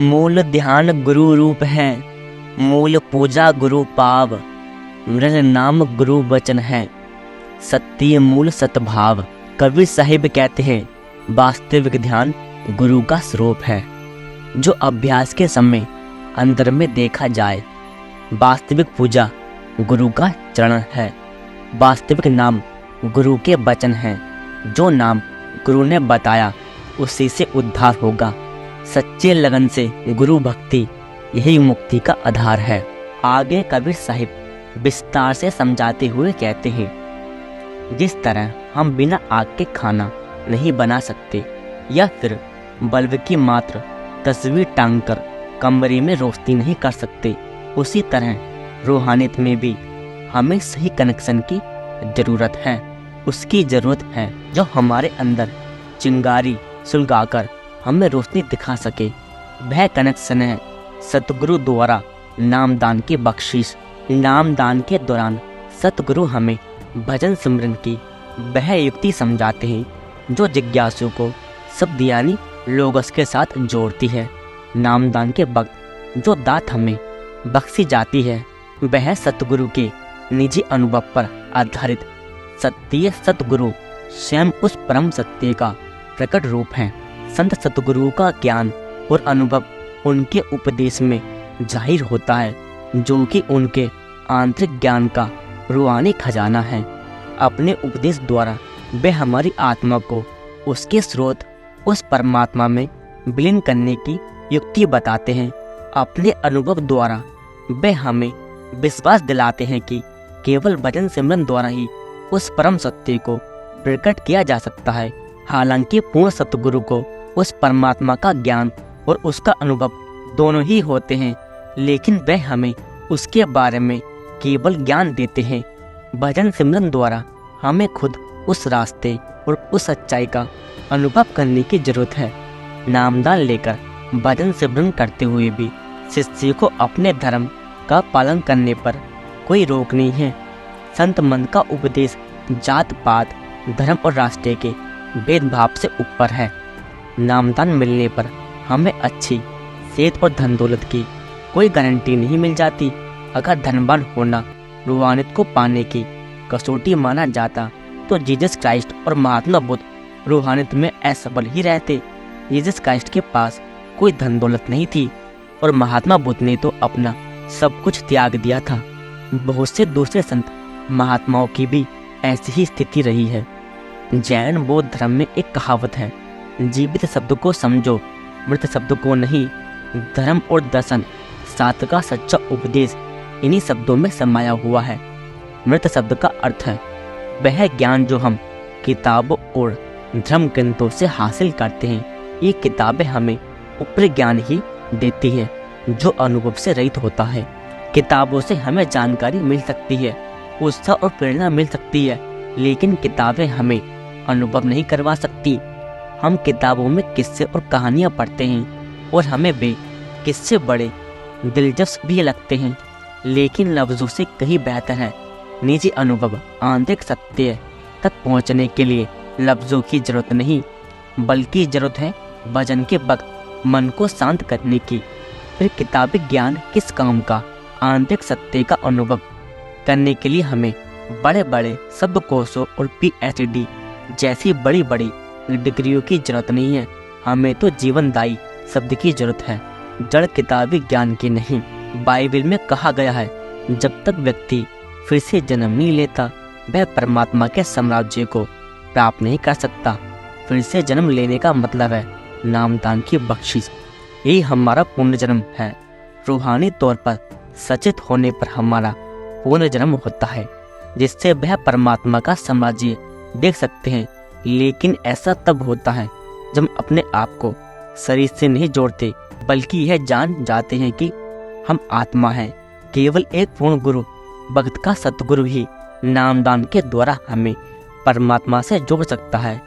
मूल ध्यान गुरु रूप है, मूल पूजा गुरु पाव, मृग नाम गुरु वचन है, सत्य मूल सतभाव। कबीर साहिब कहते हैं वास्तविक ध्यान गुरु का स्वरूप है, जो अभ्यास के समय अंदर में देखा जाए। वास्तविक पूजा गुरु का चरण है, वास्तविक नाम गुरु के वचन हैं। जो नाम गुरु ने बताया उसी से उद्धार होगा। सच्चे लगन से गुरु भक्ति यही मुक्ति का आधार है। आगे कबीर साहिब विस्तार से समझाते हुए कहते हैं, जिस तरह हम बिना आग के खाना नहीं बना सकते या फिर बल्ब की मात्र तस्वीर टांगकर कमरे में रोशनी नहीं कर सकते, उसी तरह रूहानियत में भी हमें सही कनेक्शन की जरूरत है। उसकी जरूरत है जो हमारे अंदर चिंगारी सुलगाकर हमें रोशनी दिखा सके। वह कनेक्शन है सतगुरु द्वारा नामदान की बख्शिश। नामदान के दौरान सतगुरु हमें भजन सिमरन की वह युक्ति समझाते हैं जो जिज्ञासु को शब्द यानी लोगस के साथ जोड़ती है। नामदान के वक्त जो दात हमें बख्शी जाती है वह सतगुरु के निजी अनुभव पर आधारित सत्य सतगुरु स्वयं उस परम सत्य का प्रकट रूप है। संत सतगुरु का ज्ञान और अनुभव उनके उपदेश में जाहिर होता है, जो कि उनके आंतरिक ज्ञान का रूहानी खजाना है। अपने उपदेश द्वारा वे हमारी आत्मा को उसके स्रोत उस परमात्मा में विलीन करने की युक्ति बताते हैं। अपने अनुभव द्वारा वे हमें विश्वास दिलाते हैं कि केवल भजन सिमरन द्वारा ही उस परम सत्य को प्रकट किया जा सकता है। हालांकि पूर्ण सतगुरु को उस परमात्मा का ज्ञान और उसका अनुभव दोनों ही होते हैं, लेकिन वह हमें उसके बारे में केवल ज्ञान देते हैं। भजन सिमरन द्वारा हमें खुद उस रास्ते और उस सच्चाई का अनुभव करने की जरूरत है। नामदान लेकर भजन सिमरन करते हुए भी शिष्य को अपने धर्म का पालन करने पर कोई रोक नहीं है। संत मन का उपदेश जात पात धर्म और राष्ट्र के भेदभाव से ऊपर है। नामदान मिलने पर हमें अच्छी सेहत और धन दौलत की कोई गारंटी नहीं मिल जाती। अगर धनवान होना रूहानियत को पाने की कसौटी माना जाता तो जीसस क्राइस्ट और महात्मा बुद्ध रूहानियत में असफल ही रहते। जीसस क्राइस्ट के पास कोई धन दौलत नहीं थी और महात्मा बुद्ध ने तो अपना सब कुछ त्याग दिया था। बहुत से दूसरे संत महात्माओं की भी ऐसी ही स्थिति रही है। जैन बौद्ध धर्म में एक कहावत है, जीवित शब्द को समझो मृत शब्द को नहीं। धर्म और दर्शन शास्त्र का सच्चा उपदेश इन्हीं शब्दों में समाया हुआ है। मृत शब्द का अर्थ है वह ज्ञान जो हम किताबों और धर्म ग्रंथों से हासिल करते हैं। ये किताबें हमें ऊपरी ज्ञान ही देती है जो अनुभव से रहित होता है। किताबों से हमें जानकारी मिल सकती है, उत्साह और प्रेरणा मिल सकती है, लेकिन किताबें हमें अनुभव नहीं करवा सकती। हम किताबों में किस्से और कहानियाँ पढ़ते हैं और हमें वे किस्से बड़े दिलचस्प भी लगते हैं, लेकिन लफ्ज़ों से कहीं बेहतर है। निजी अनुभव आंतरिक सत्य तक पहुँचने के लिए लफ्ज़ों की जरूरत नहीं, बल्कि जरूरत है भजन के वक्त मन को शांत करने की। फिर किताबी ज्ञान किस काम का? आंतरिक सत्य का अनुभव करने के लिए हमें बड़े बड़े शब्दकोशों और PhD जैसी बड़ी बड़ी डिग्रियों की जरूरत नहीं है। हमें तो जीवनदायी शब्द की जरूरत है, जड़ किताबी ज्ञान की नहीं। बाइबल में कहा गया है, जब तक व्यक्ति फिर से जन्म नहीं लेता वह परमात्मा के साम्राज्य को प्राप्त नहीं कर सकता। फिर से जन्म लेने का मतलब है नामदान की बख्शिश। यही हमारा पुनर्जन्म है। रूहानी तौर पर सचेत होने पर हमारा पुनर्जन्म होता है, जिससे वह परमात्मा का साम्राज्य देख सकते हैं। लेकिन ऐसा तब होता है जब हम अपने आप को शरीर से नहीं जोड़ते, बल्कि यह जान जाते हैं कि हम आत्मा हैं। केवल एक पूर्ण गुरु भक्त का सतगुरु ही नामदान के द्वारा हमें परमात्मा से जोड़ सकता है।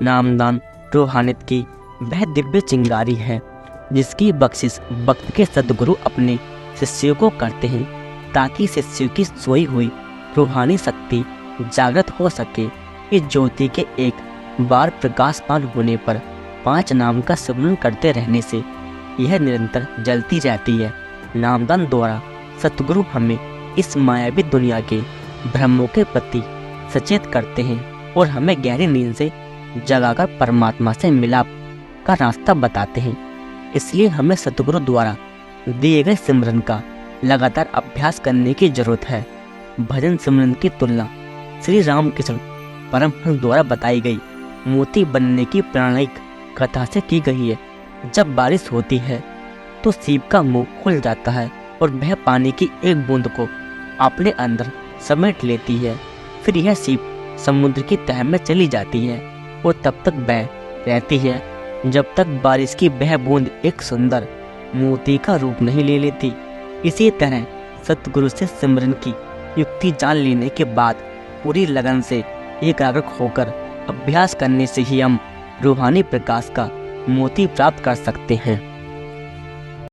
नामदान रूहानियत की वह दिव्य चिंगारी है जिसकी बख्शिश भक्त के सतगुरु अपने शिष्यों को करते हैं, ताकि शिष्यों की सोई हुई रूहानी शक्ति जागृत हो सके। इस ज्योति के एक बार प्रकाशमान होने पर 5 नाम का स्मरण करते रहने से यह निरंतर जलती रहती है। नामदान द्वारा सतगुरु हमें इस मायावी दुनिया के भ्रमों के प्रति सचेत करते हैं और हमें गहरी नींद से जगाकर परमात्मा से मिलाप का रास्ता बताते हैं। इसलिए हमें सतगुरु द्वारा दिए गए सिमरन का लगातार अभ्यास करने की जरूरत है। भजन सिमरन की तुलना श्री रामकृष्ण परमहंस द्वारा बताई गई मोती बनने की प्रणयिक कथा से की गई है। जब बारिश होती है तो सीप का मुंह खुल जाता है और वह पानी की एक बूंद को अपने अंदर समेट लेती है। फिर यह सीप समुद्र की तह में चली जाती है और तब तक बह रहती है जब तक बारिश की वह बूंद एक सुंदर मोती का रूप नहीं ले लेती। इसी तरह सतगुरु से सिमरन की युक्ति जान लेने के बाद पूरी लगन से एकाग्र होकर अभ्यास करने से ही हम रूहानी प्रकाश का मोती प्राप्त कर सकते हैं।